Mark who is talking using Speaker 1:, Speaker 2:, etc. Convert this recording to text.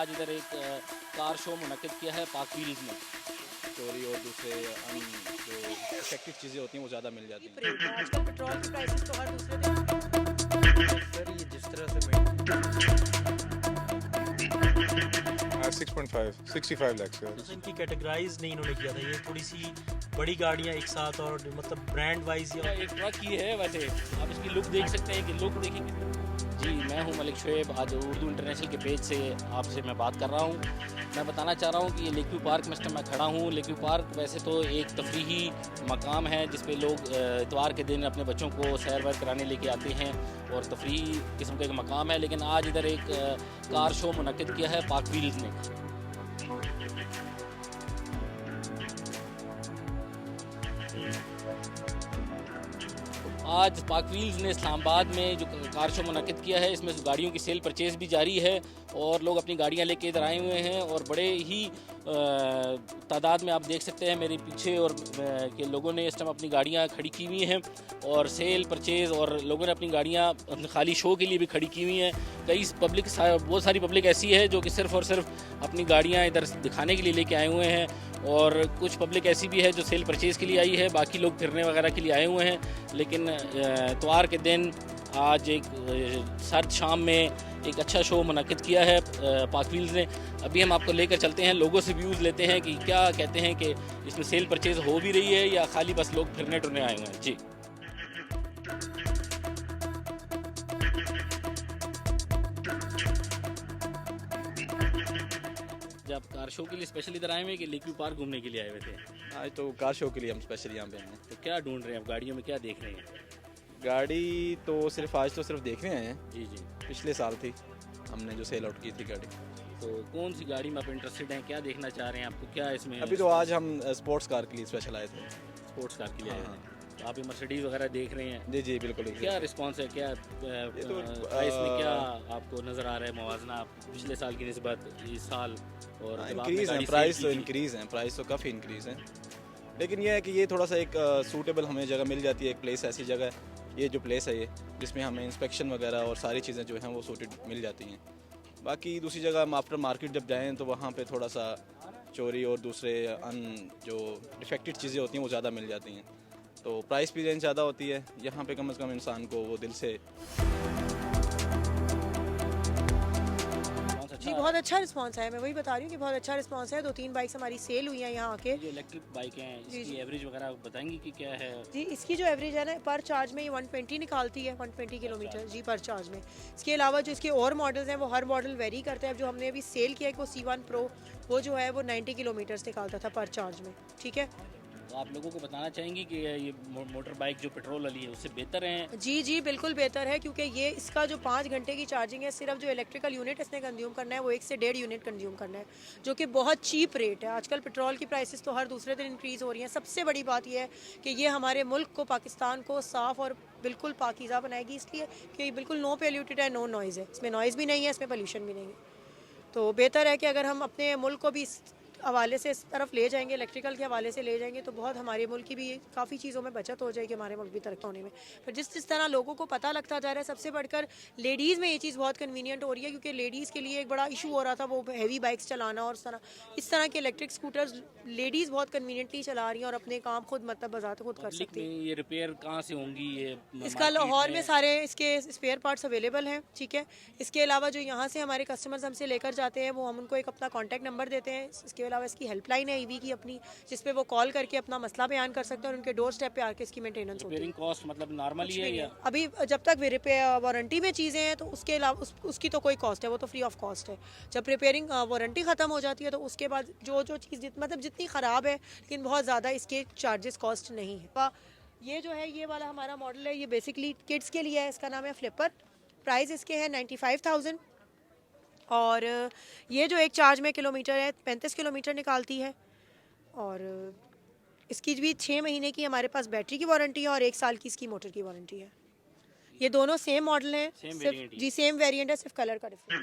Speaker 1: आज इधर एक कार शो मुनक्किद किया है पाक व्हील्स ने।
Speaker 2: चोरी और दूसरे जो इफेक्टिव चीज़ें होती हैं वो ज़्यादा मिल जाती हैं।
Speaker 3: आजकल पेट्रोल की प्राइसेस तो हर दूसरे दिन
Speaker 4: सर ये जिस तरह से
Speaker 5: 6.5 65 lakhs yeah.
Speaker 4: इनकी कैटेगराइज नहीं इन्होंने किया था, ये थोड़ी सी बड़ी गाड़ियाँ एक साथ और मतलब ब्रांड वाइज या
Speaker 1: एक ट्रक ही है, वैसे आप इसकी लुक देख सकते हैं कि लुक देखेंगे। जी मैं हूं मलिक शुएब, आज उर्दू इंटरनेशनल के पेज से आपसे मैं बात कर रहा हूं। मैं बताना चाह रहा हूं कि ये लेक व्यू पार्क में इस टाइम मैं खड़ा हूं। लेक व्यू पार्क वैसे तो एक तफरीही मकाम है जिस पे लोग इतवार के दिन अपने बच्चों को सैर वैर कराने लेके आते हैं और तफरीही किस्म का एक मकाम है, लेकिन आज इधर एक कार शो मुनक्किद किया है पाक व्हील्स ने। आज पाक व्हील्स ने इस्लामाबाद में जो कार शो मुनक्किद किया है, इसमें गाड़ियों की सेल परचेज़ भी जारी है और लोग अपनी गाड़ियां लेके इधर आए हुए हैं और बड़े ही तादाद में आप देख सकते हैं मेरे पीछे और के लोगों ने इस टाइम अपनी गाड़ियां खड़ी की हुई हैं और सेल परचेज़ और लोगों ने अपनी गाड़ियां खाली शो के लिए भी खड़ी की हुई हैं। कई पब्लिक, बहुत सारी पब्लिक ऐसी है जो कि सिर्फ़ और सिर्फ अपनी गाड़ियां इधर दिखाने के लिए लेके आए हुए हैं और कुछ पब्लिक ऐसी भी है जो सेल परचेज़ के लिए आई है, बाकी लोग फिरने वगैरह के लिए आए हुए हैं। लेकिन इतवार के दिन आज एक सर्द शाम में एक अच्छा शो मुनक्किद किया है पाक व्हील्स ने। अभी हम आपको लेकर चलते हैं, लोगों से व्यूज़ लेते हैं कि क्या कहते हैं कि इसमें सेल परचेज़ हो भी रही है या खाली बस लोग फिरने टुरने आए हुए हैं। जी जब कार शो के लिए स्पेशल इधर आए हुए हैं कि लेक व्यू पार्क घूमने के लिए आए हुए थे?
Speaker 2: आज तो कार शो के लिए हम स्पेशल यहाँ पे आए हैं।
Speaker 1: तो क्या ढूंढ रहे हैं आप, गाड़ियों में क्या देख रहे हैं?
Speaker 2: गाड़ी तो सिर्फ देखने आए हैं।
Speaker 1: जी जी।
Speaker 2: पिछले साल थी हमने जो सेल आउट की थी गाड़ी।
Speaker 1: तो कौन सी गाड़ी में आप इंटरेस्टेड हैं, क्या देखना चाह रहे हैं, आपको क्या इसमें?
Speaker 2: अभी तो आज हम स्पोर्ट्स कार के लिए स्पेशल आए थे।
Speaker 1: स्पोर्ट्स कार के लिए आए
Speaker 2: हाँ।
Speaker 1: हैं। तो आप ये मर्सिडीज वगैरह देख रहे हैं?
Speaker 2: जी जी बिल्कुल।
Speaker 1: क्या रिस्पांस है, क्या प्राइस में क्या आपको नज़र आ रहा है मुवाजना पिछले साल की निस्बत इस साल? और जब आपने
Speaker 2: इंक्रीज़ हैं
Speaker 1: गाड़ी
Speaker 2: प्राइस,
Speaker 1: सेल
Speaker 2: तो
Speaker 1: की थी,
Speaker 2: इंक्रीज़ हैं प्राइस तो काफ़ी इंक्रीज़ हैं, लेकिन यह है कि ये थोड़ा सा एक सूटेबल हमें जगह मिल जाती है। एक प्लेस ऐसी जगह है, ये जो प्लेस है ये जिसमें हमें इंस्पेक्शन वगैरह और सारी चीज़ें जो हैं वो सूटेड मिल जाती हैं। बाकी दूसरी जगह हम आफ्टर मार्केट जब जाएँ तो वहाँ पे थोड़ा सा चोरी और दूसरे जो डिफेक्टेड चीज़ें होती हैं वो ज़्यादा मिल जाती हैं, तो प्राइस भी रेंज ज़्यादा होती है। यहाँ पे कम से कम इंसान को वो दिल से
Speaker 3: जी बहुत अच्छा रिस्पांस है। मैं वही बता रही हूँ कि बहुत अच्छा रिस्पांस है। 2-3 बाइक्स हमारी सेल हुई हैं यहाँ आके।
Speaker 1: जो इलेक्ट्रिक बाइक हैं
Speaker 3: जी,
Speaker 1: इसकी
Speaker 3: जी।
Speaker 1: एवरेज वगैरह बताएंगी कि क्या है?
Speaker 3: जी इसकी जो एवरेज है ना पर चार्ज में ये 120 निकालती है, 120 किलोमीटर जी पर चार्ज में। इसके अलावा जो इसके और मॉडल्स हैं वो हर मॉडल वेरी करते हैं। अब जो हमने अभी सेल किया है वो C1 Pro, वो जो है वो 90 किलोमीटर्स निकालता था पर चार्ज में। ठीक है,
Speaker 1: तो आप लोगों को बताना चाहेंगी कि ये मोटर बाइक जो पेट्रोल वाली है उससे बेहतर है?
Speaker 3: जी जी बिल्कुल बेहतर है, क्योंकि ये इसका जो 5 घंटे की चार्जिंग है, सिर्फ जो इलेक्ट्रिकल यूनिट इसने कंज्यूम करना है वो 1 से 1.5 यूनिट कंज्यूम करना है, जो कि बहुत चीप रेट है। आजकल पेट्रोल की प्राइसेस तो हर दूसरे दिन इंक्रीज़ हो रही हैं। सबसे बड़ी बात यह है कि ये हमारे मुल्क को, पाकिस्तान को साफ़ और बिल्कुल पाकीज़ा बनाएगी, इसलिए कि ये बिल्कुल नो पोल्यूटेड है, नो नॉइज़ है। इसमें नॉइज़ भी नहीं है, इसमें पोल्यूशन भी नहीं है। तो बेहतर है कि अगर हम अपने मुल्क को भी इस हवाले से इस तरफ ले जाएंगे, इलेक्ट्रिकल के हवाले से ले जाएंगे, तो बहुत हमारे मुल्क की भी काफ़ी चीज़ों में बचत हो जाएगी, हमारे मुल्क भी तरक्की होने में। पर जिस तरह लोगों को पता लगता जा रहा है, सबसे बढ़कर लेडीज़ में ये चीज़ बहुत कन्वीनियंट हो रही है, क्योंकि लेडीज़ के लिए एक बड़ा इशू हो रहा था वो हैवी बाइक्स चलाना, और इस तरह के इलेक्ट्रिक स्कूटर्स लेडीज़ बहुत कन्वीनियंटली चला रही हैं और अपने काम खुद मतलब बजाते खुद कर
Speaker 1: पब्लिक
Speaker 3: सकती हैं।
Speaker 1: में ये रिपेयर कहाँ से होंगी? ये
Speaker 3: इसका लाहौर में सारे इसके स्पेयर पार्ट्स अवेलेबल हैं। ठीक है, इसके अलावा जो यहाँ से हमारे कस्टमर्स हमसे लेकर जाते हैं वो हम उनको एक अपना कॉन्टैक्ट नंबर देते हैं। इसके अलावा इसकी हेल्पलाइन है ईवी की अपनी, जिस पे वो कॉल करके अपना मसला बयान कर सकते हैं और उनके डोर स्टेप पे आके इसकी मेंटेनेंस होती है।
Speaker 1: रिपेयरिंग कॉस्ट मतलब नॉर्मल ही है या?
Speaker 3: अभी जब तक रिपेयर वारंटी में चीज़ें हैं तो उसके अलावा उसकी तो कोई कॉस्ट है, वो तो फ्री ऑफ कॉस्ट है। जब रिपेयरिंग वारंटी ख़त्म हो जाती है तो उसके बाद जो चीज़ मतलब जितनी ख़राब है, लेकिन बहुत ज़्यादा इसके चार्जेस कॉस्ट नहीं है। ये जो है ये वाला हमारा मॉडल है, ये बेसिकली किड्स के लिए है। इसका नाम है फ्लिपर। प्राइस इसके है 95,000 और ये जो एक चार्ज में किलोमीटर है 35 किलोमीटर निकालती है और इसकी भी 6 महीने की हमारे पास बैटरी की वारंटी है और 1 साल की इसकी मोटर की वारंटी है। ये दोनों सेम मॉडल हैं, सिर्फ जी सेम वेरिएंट है, सिर्फ कलर का डिफरेंस।